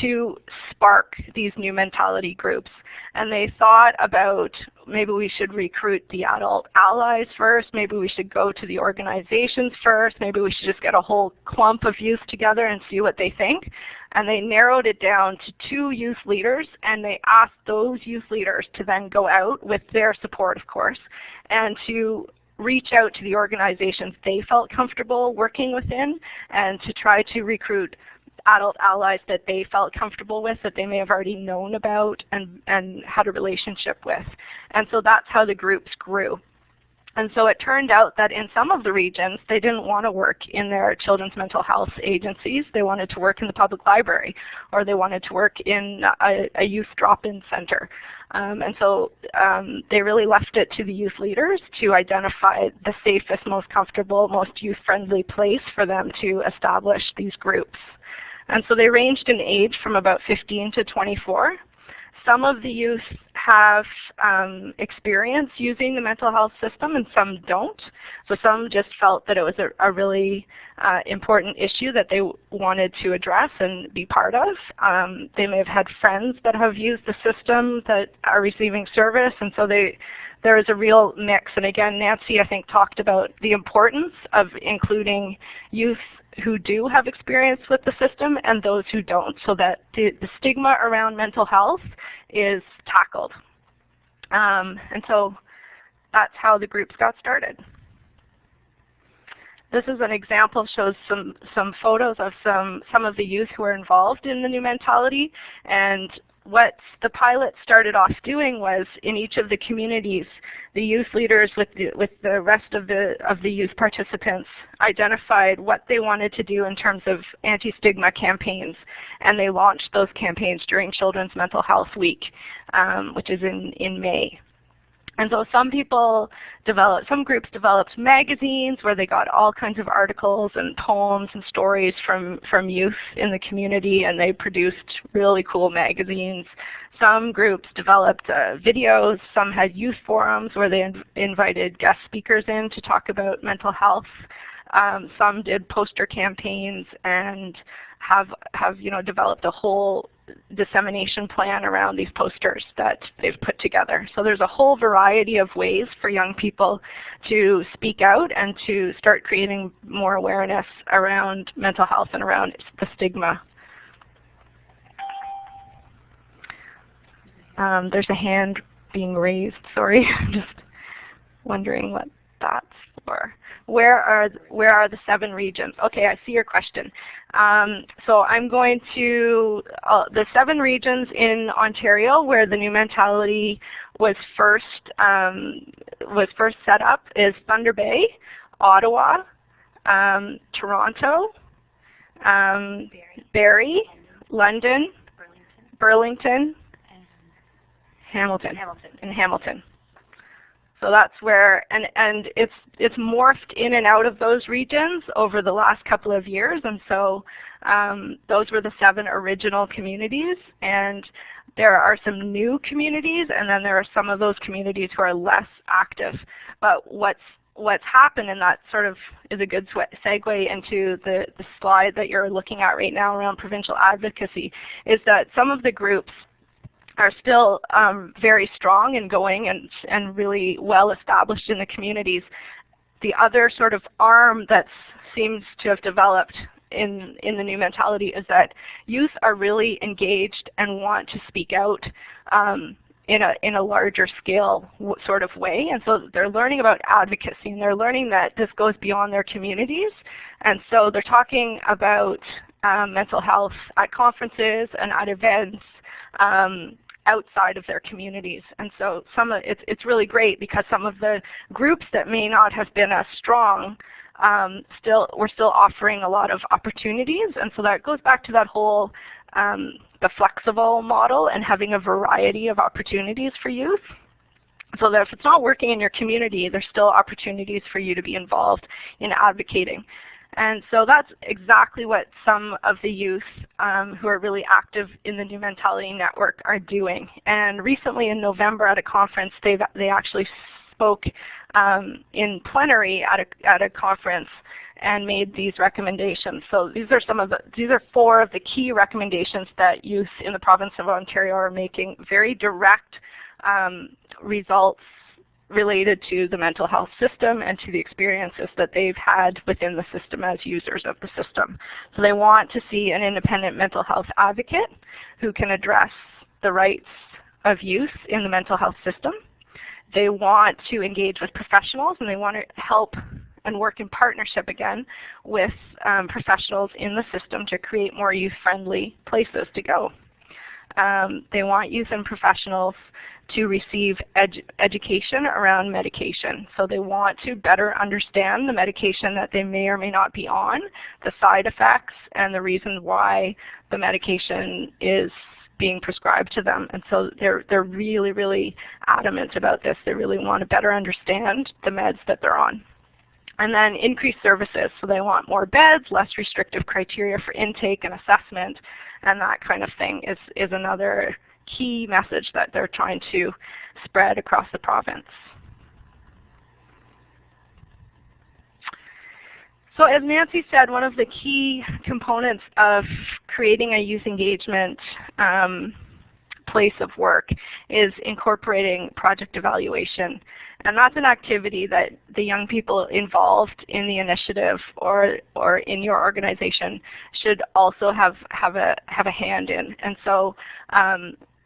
to spark these new mentality groups. And they thought about maybe we should recruit the adult allies first, maybe we should go to the organizations first, maybe we should just get a whole clump of youth together and see what they think. And they narrowed it down to 2 youth leaders, and they asked those youth leaders to then go out with their support, of course, and to reach out to the organizations they felt comfortable working within and to try to recruit adult allies that they felt comfortable with, that they may have already known about and had a relationship with. And so that's how the groups grew. And so it turned out that in some of the regions, they didn't want to work in their children's mental health agencies. They wanted to work in the public library, or they wanted to work in a youth drop-in center. And so they really left it to the youth leaders to identify the safest, most comfortable, most youth-friendly place for them to establish these groups. And so they ranged in age from about 15 to 24. Some of the youth have experience using the mental health system and some don't. So some just felt that it was a really important issue that they wanted to address and be part of. They may have had friends that have used the system that are receiving service, and so there is a real mix. And again, Nancy, I think, talked about the importance of including youth who do have experience with the system and those who don't, so that the stigma around mental health is tackled. And so that's how the groups got started. This is an example, shows some photos of some of the youth who are involved in the new mentality. And what the pilot started off doing was, in each of the communities, the youth leaders with the rest of the youth participants identified what they wanted to do in terms of anti-stigma campaigns, and they launched those campaigns during Children's Mental Health Week, which is in May. And so some groups developed magazines where they got all kinds of articles and poems and stories from youth in the community, and they produced really cool magazines. Some groups developed videos. Some had youth forums where they invited guest speakers in to talk about mental health. Some did poster campaigns and have developed a whole dissemination plan around these posters that they've put together. So there's a whole variety of ways for young people to speak out and to start creating more awareness around mental health and around the stigma. There's a hand being raised, sorry. I'm just wondering what that's for. Where are the 7 regions? Okay, I see your question. So I'm going to the 7 regions in Ontario where the new mentality was first set up is Thunder Bay, Ottawa, Toronto, Barrie, London, Burlington, Hamilton. So that's where, and it's morphed in and out of those regions over the last couple of years, and so those were the 7 original communities, and there are some new communities, and then there are some of those communities who are less active. But what's happened, and that sort of is a good segue into the slide that you're looking at right now around provincial advocacy, is that some of the groups are still very strong and going and really well established in the communities. The other sort of arm that seems to have developed in the new mentality is that youth are really engaged and want to speak out in a larger scale sort of way, and so they're learning about advocacy, and they're learning that this goes beyond their communities, and so they're talking about mental health at conferences and at events outside of their communities. And so it's really great because some of the groups that may not have been as strong we're still offering a lot of opportunities, and so that goes back to that whole the flexible model and having a variety of opportunities for youth. So that if it's not working in your community, there's still opportunities for you to be involved in advocating. And so that's exactly what some of the youth who are really active in the New Mentality Network are doing. And recently in November at a conference, they actually spoke in plenary at a conference and made these recommendations. So these are 4 of the key recommendations that youth in the province of Ontario are making, very direct results related to the mental health system and to the experiences that they've had within the system as users of the system. So they want to see an independent mental health advocate who can address the rights of youth in the mental health system. They want to engage with professionals, and they want to help and work in partnership again with professionals in the system to create more youth-friendly places to go. They want youth and professionals to receive education around medication. So they want to better understand the medication that they may or may not be on, the side effects, and the reasons why the medication is being prescribed to them. And so they're really, really adamant about this. They really want to better understand the meds that they're on. And then increased services. So they want more beds, less restrictive criteria for intake and assessment, and that kind of thing is another key message that they're trying to spread across the province. So as Nancy said, one of the key components of creating a youth engagement place of work is incorporating project evaluation. And that's an activity that the young people involved in the initiative or in your organization should also have a hand in. And so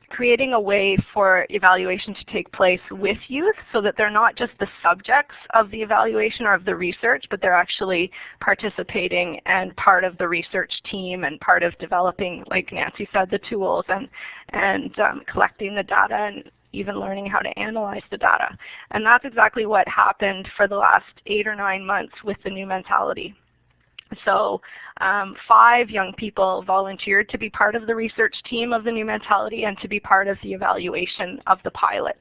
creating a way for evaluation to take place with youth so that they're not just the subjects of the evaluation or of the research, but they're actually participating and part of the research team and part of developing, like Nancy said, the tools and collecting the data and even learning how to analyze the data. And that's exactly what happened for the last 8 or 9 months with the new mentality. So 5 young people volunteered to be part of the research team of the new mentality and to be part of the evaluation of the pilot.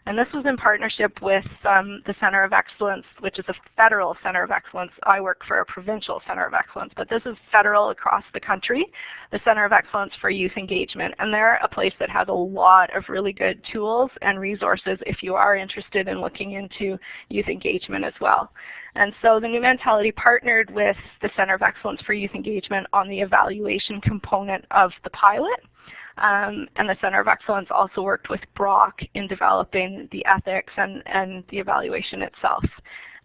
And this was in partnership with the Center of Excellence, which is a federal Center of Excellence. I work for a provincial Center of Excellence, but this is federal across the country, the Center of Excellence for Youth Engagement. And they're a place that has a lot of really good tools and resources if you are interested in looking into youth engagement as well. And so the new mentality partnered with the Center of Excellence for Youth Engagement on the evaluation component of the pilot. And the Center of Excellence also worked with Brock in developing the ethics and the evaluation itself.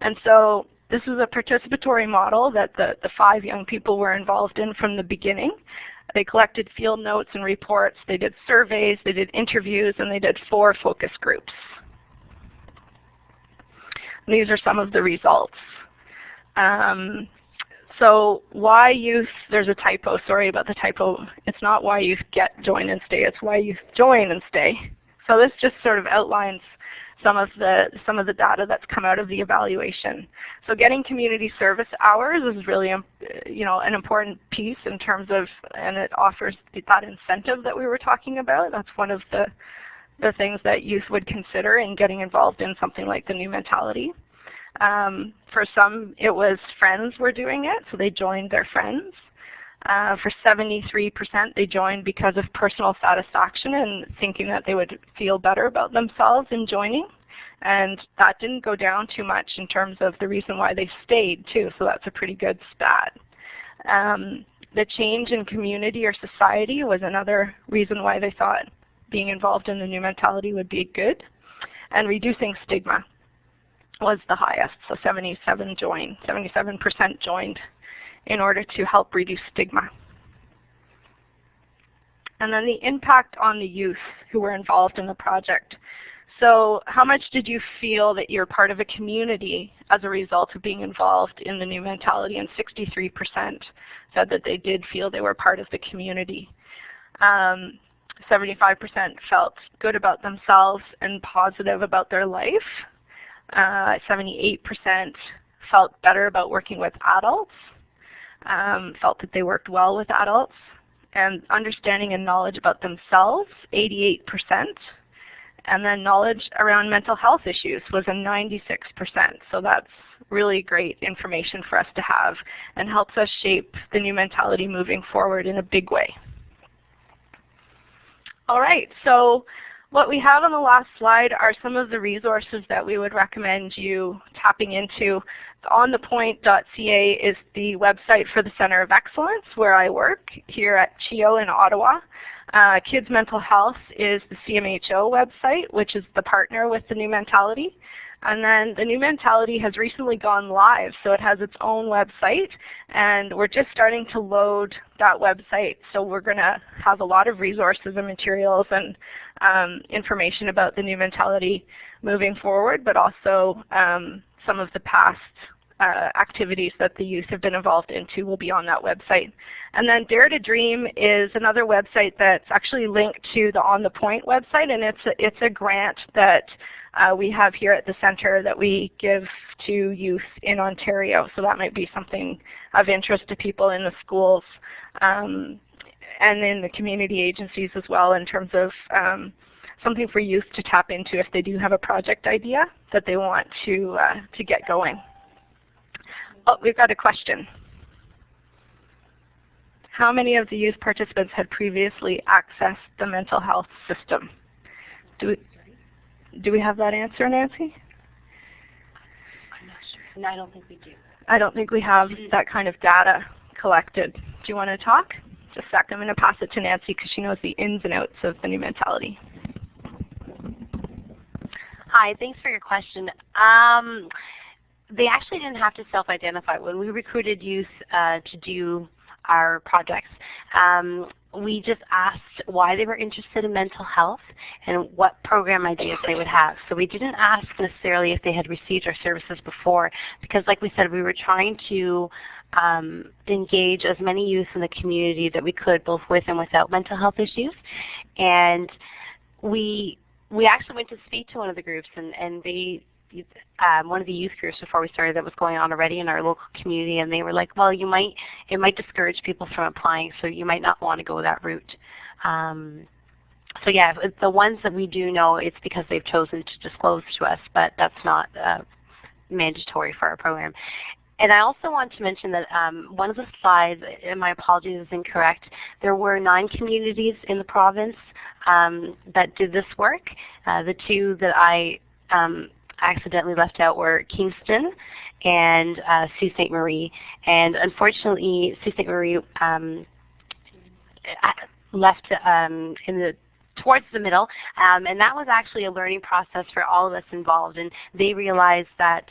And so this is a participatory model that the 5 young people were involved in from the beginning. They collected field notes and reports, they did surveys, they did interviews, and they did 4 focus groups. And these are some of the results. So why youth, there's a typo, sorry about the typo. It's not why youth join and stay, it's why youth join and stay. So this just sort of outlines some of the data that's come out of the evaluation. So getting community service hours is really an important piece in terms of, and it offers that incentive that we were talking about. That's one of the things that youth would consider in getting involved in something like the new mentality. For some, it was friends were doing it, so they joined their friends. For 73%, they joined because of personal satisfaction and thinking that they would feel better about themselves in joining. And that didn't go down too much in terms of the reason why they stayed, too, so that's a pretty good stat. The change in community or society was another reason why they thought being involved in the new mentality would be good. And reducing stigma was the highest, so 77% joined in order to help reduce stigma. And then the impact on the youth who were involved in the project. So how much did you feel that you're part of a community as a result of being involved in the new mentality? And 63% said that they did feel they were part of the community. 75% felt good about themselves and positive about their life. 78% felt better about working with adults. Felt that they worked well with adults, and understanding and knowledge about themselves, 88%, and then knowledge around mental health issues was a 96%. So that's really great information for us to have and helps us shape the new mentality moving forward in a big way. All right, so what we have on the last slide are some of the resources that we would recommend you tapping into. onthepoint.ca is the website for the Center of Excellence where I work here at CHEO in Ottawa. Kids Mental Health is the CMHO website, which is the partner with the new mentality. And then the new mentality has recently gone live, so it has its own website, and we're just starting to load that website. So we're going to have a lot of resources and materials and information about the new mentality moving forward, but also some of the past activities that the youth have been involved into will be on that website. And then Dare to Dream is another website that's actually linked to the On the Point website, and it's a grant that we have here at the center that we give to youth in Ontario. So that might be something of interest to people in the schools and in the community agencies as well, in terms of something for youth to tap into if they do have a project idea that they want to get going. Oh, we've got a question. How many of the youth participants had previously accessed the mental health system? Do we have that answer, Nancy? I'm not sure. No, I don't think we do. I don't think we have that kind of data collected. Do you want to talk? Just a sec. I'm going to pass it to Nancy because she knows the ins and outs of the new mentality. Hi, thanks for your question. They actually didn't have to self-identify. When we recruited youth to do our projects, we just asked why they were interested in mental health and what program ideas they would have. So we didn't ask necessarily if they had received our services before, because like we said, we were trying to engage as many youth in the community that we could, both with and without mental health issues. And we actually went to speak to one of the groups, and they one of the youth groups before we started that was going on already in our local community, and they were like, well, it might discourage people from applying, so you might not want to go that route. So yeah, the ones that we do know, it's because they've chosen to disclose to us, but that's not mandatory for our program. And I also want to mention that one of the slides, and my apologies, is incorrect. There were 9 communities in the province that did this work. The 2 that I accidentally left out were Kingston and Sault Ste. Marie. And unfortunately, Sault Ste. Marie left towards the middle, and that was actually a learning process for all of us involved, and they realized that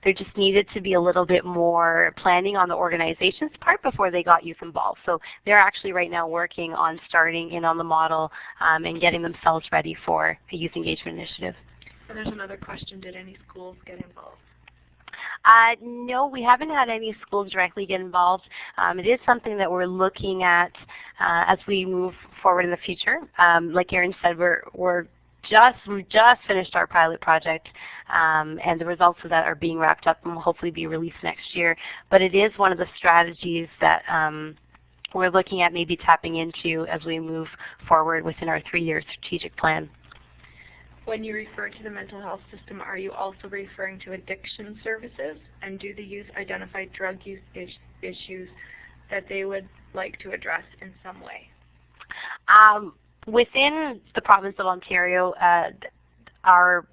there just needed to be a little bit more planning on the organization's part before they got youth involved. So they're actually right now working on starting in on the model and getting themselves ready for a youth engagement initiative. And there's another question, did any schools get involved? No, we haven't had any schools directly get involved. It is something that we're looking at as we move forward in the future. Like Erin said, we're we just finished our pilot project, and the results of that are being wrapped up and will hopefully be released next year. But it is one of the strategies that we're looking at maybe tapping into as we move forward within our 3-year strategic plan. When you refer to the mental health system, are you also referring to addiction services? And do the youth identify drug use issues that they would like to address in some way? Within the province of Ontario, our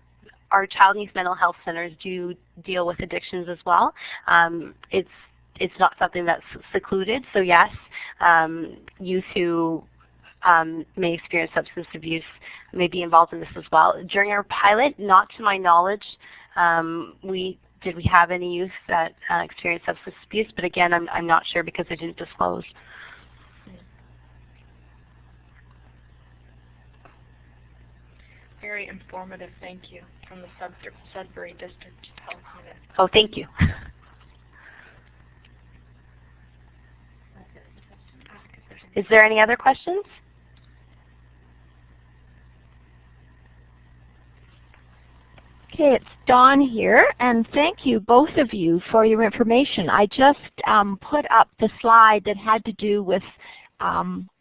child and youth mental health centers do deal with addictions as well. It's not something that's secluded, so yes, youth who may experience substance abuse may be involved in this as well. During our pilot, not to my knowledge, did we have any youth that experienced substance abuse, but again, I'm not sure because I didn't disclose. Very informative, thank you, from the Sudbury District Health Unit. Oh, thank you. Is there any other questions? Okay, it's Dawn here, and thank you, both of you, for your information. I just put up the slide that had to do with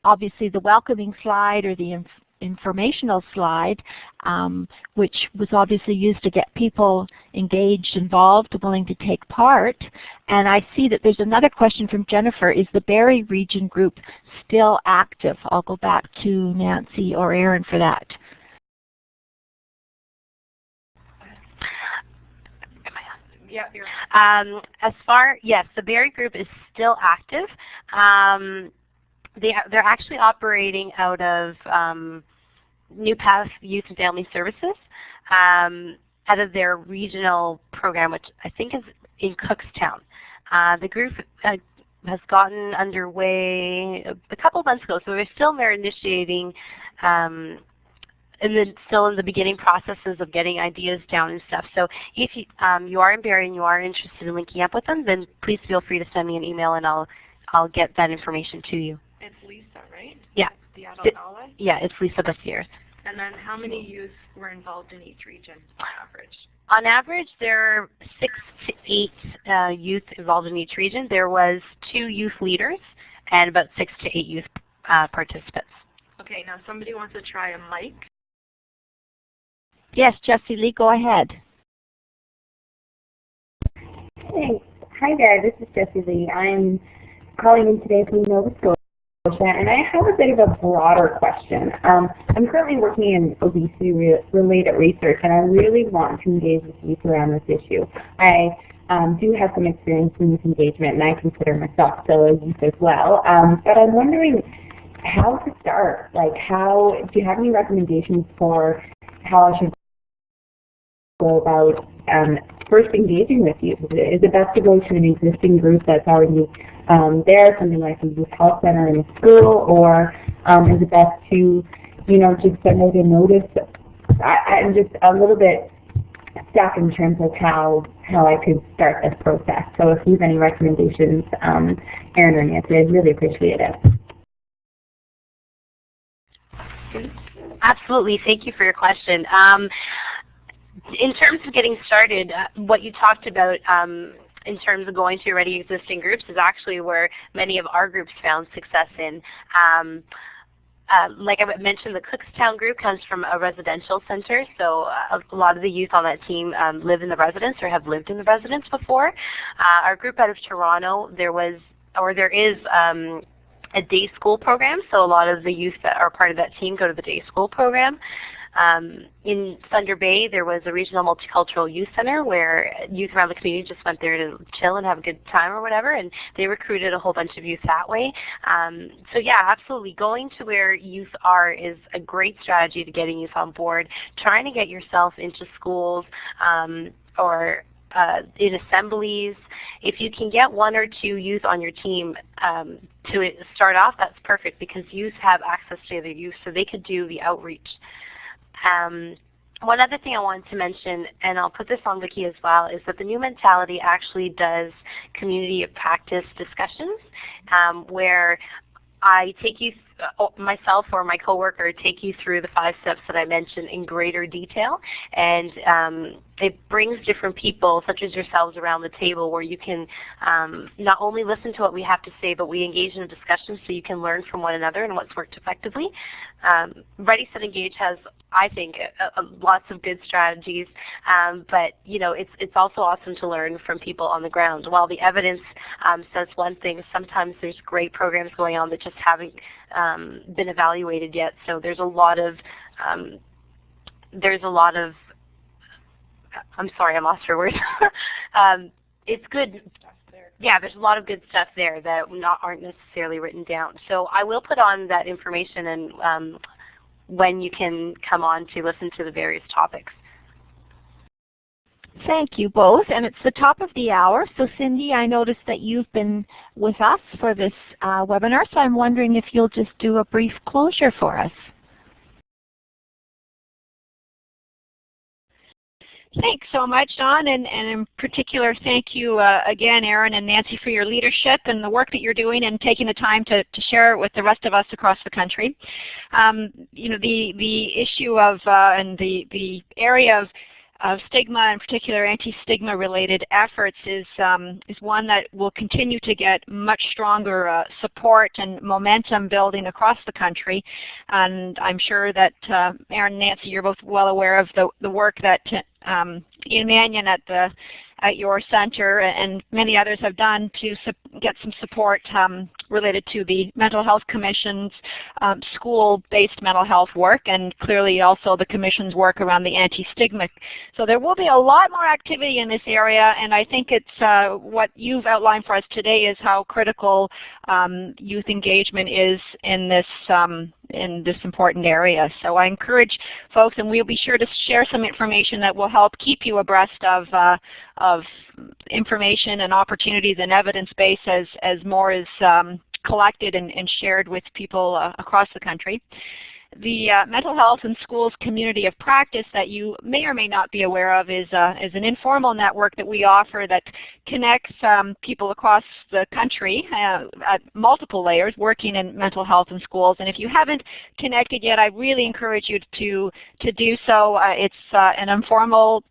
obviously the welcoming slide or the informational slide, which was obviously used to get people engaged, involved, willing to take part. And I see that there's another question from Jennifer. Is the Barrie Region Group still active? I'll go back to Nancy or Aaron for that. Yeah, yes, the Barrie Group is still active. They're actually operating out of New Path Youth and Family Services, out of their regional program, which I think is in Cookstown. The group has gotten underway a couple of months ago, so they're still there initiating and then still in the beginning processes of getting ideas down and stuff. So if you are in Barrie and you are interested in linking up with them, then please feel free to send me an email and I'll get that information to you. It's Lisa, right? Yeah. The adult ally? Yeah, it's Lisa Bessiers. And then how many youth were involved in each region on average? On average, there are 6 to 8 youth involved in each region. There was 2 youth leaders and about 6 to 8 youth participants. Okay, now somebody wants to try a mic. Yes, Jessie Lee, go ahead. Thanks. Hi there, this is Jessie Lee. I'm calling in today from Nova Scotia, and I have a bit of a broader question. I'm currently working in obesity-related research, and I really want to engage with youth around this issue. I do have some experience in youth engagement, and I consider myself still a youth as well. But I'm wondering how to start. Like, do you have any recommendations for how I should go about first engaging with youth? Is it best to go to an existing group that's already there, something like a youth health center in a school, or is it best to, just send out a notice? I'm just a little bit stuck in terms of how I could start this process. So if you have any recommendations, Aaron or Nancy, I'd really appreciate it. Absolutely. Thank you for your question. In terms of getting started, what you talked about in terms of going to already existing groups is actually where many of our groups found success in. Like I mentioned, the Cookstown group comes from a residential center, so a lot of the youth on that team live in the residence or have lived in the residence before. Our group out of Toronto, there is a day school program, so a lot of the youth that are part of that team go to the day school program. In Thunder Bay, there was a regional multicultural youth center where youth around the community just went there to chill and have a good time or whatever, and they recruited a whole bunch of youth that way. So yeah, absolutely. Going to where youth are is a great strategy to getting youth on board. Trying to get yourself into schools or in assemblies. If you can get 1 or 2 youth on your team to start off, that's perfect because youth have access to other youth, so they could do the outreach. One other thing I wanted to mention, and I'll put this on Wiki as well, is that the New Mentality actually does community of practice discussions where I take youth myself or my coworker take you through the 5 steps that I mentioned in greater detail, and it brings different people, such as yourselves, around the table where you can not only listen to what we have to say, but we engage in a discussion so you can learn from one another and what's worked effectively. Ready, Set, Engage has, I think, lots of good strategies, but it's also awesome to learn from people on the ground. While the evidence says one thing, sometimes there's great programs going on that just haven't been evaluated yet. So there's a lot of I'm sorry, I lost your words. It's good. Yeah, there's a lot of good stuff there that aren't necessarily written down. So I will put on that information and when you can come on to listen to the various topics. Thank you both, and it's the top of the hour. So Cindy, I noticed that you've been with us for this webinar, so I'm wondering if you'll just do a brief closure for us. Thanks so much, Dawn, and in particular, thank you again, Erin and Nancy, for your leadership and the work that you're doing and taking the time to share it with the rest of us across the country. The issue of and the area of stigma, in particular anti-stigma related efforts, is one that will continue to get much stronger support and momentum building across the country. And I'm sure that Erin and Nancy, you're both well aware of the work that Ian Mannion at your center and many others have done to get some support related to the Mental Health Commission's school-based mental health work, and clearly also the Commission's work around the anti-stigma. So there will be a lot more activity in this area, and I think it's what you've outlined for us today is how critical youth engagement is in this important area. So I encourage folks, and we'll be sure to share some information that will help keep you abreast of information and opportunities and evidence base as more is collected and shared with people across the country. The Mental Health in Schools Community of Practice that you may or may not be aware of is an informal network that we offer that connects people across the country at multiple layers working in mental health in schools. And if you haven't connected yet, I really encourage you to do so. It's an informal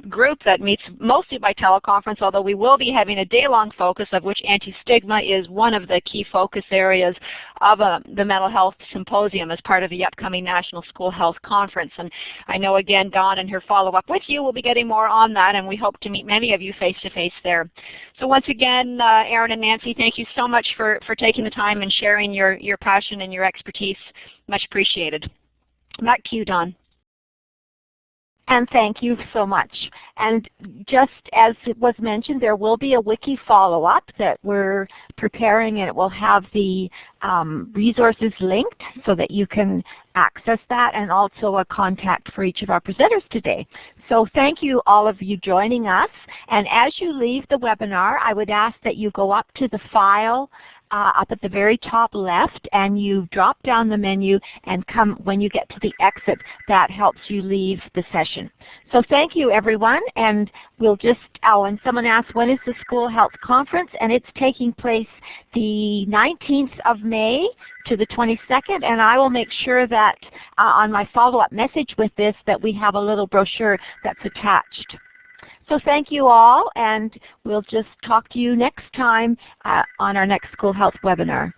group that meets mostly by teleconference, although we will be having a day-long focus of which anti-stigma is one of the key focus areas of the Mental Health Symposium as part of the upcoming National School Health Conference. And I know, again, Dawn and her follow-up with you will be getting more on that, and we hope to meet many of you face-to-face there. So once again, Erin and Nancy, thank you so much for taking the time and sharing your passion and your expertise. Much appreciated. Back to you, Dawn. And thank you so much. And just as it was mentioned, there will be a wiki follow-up that we're preparing, and it will have the resources linked so that you can access that, and also a contact for each of our presenters today. So thank you, all of you joining us. And as you leave the webinar, I would ask that you go up to the file up at the very top left, and you drop down the menu and come when you get to the exit. That helps you leave the session. So thank you, everyone, and we'll just, and someone asked, when is the School Health Conference? And it's taking place the 19th of May to the 22nd, and I will make sure that on my follow-up message with this that we have a little brochure that's attached. So thank you all, and we'll just talk to you next time on our next School Health webinar.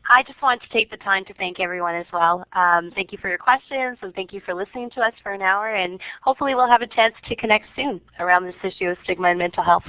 I just wanted to take the time to thank everyone as well. Thank you for your questions, and thank you for listening to us for an hour, and hopefully we'll have a chance to connect soon around this issue of stigma and mental health.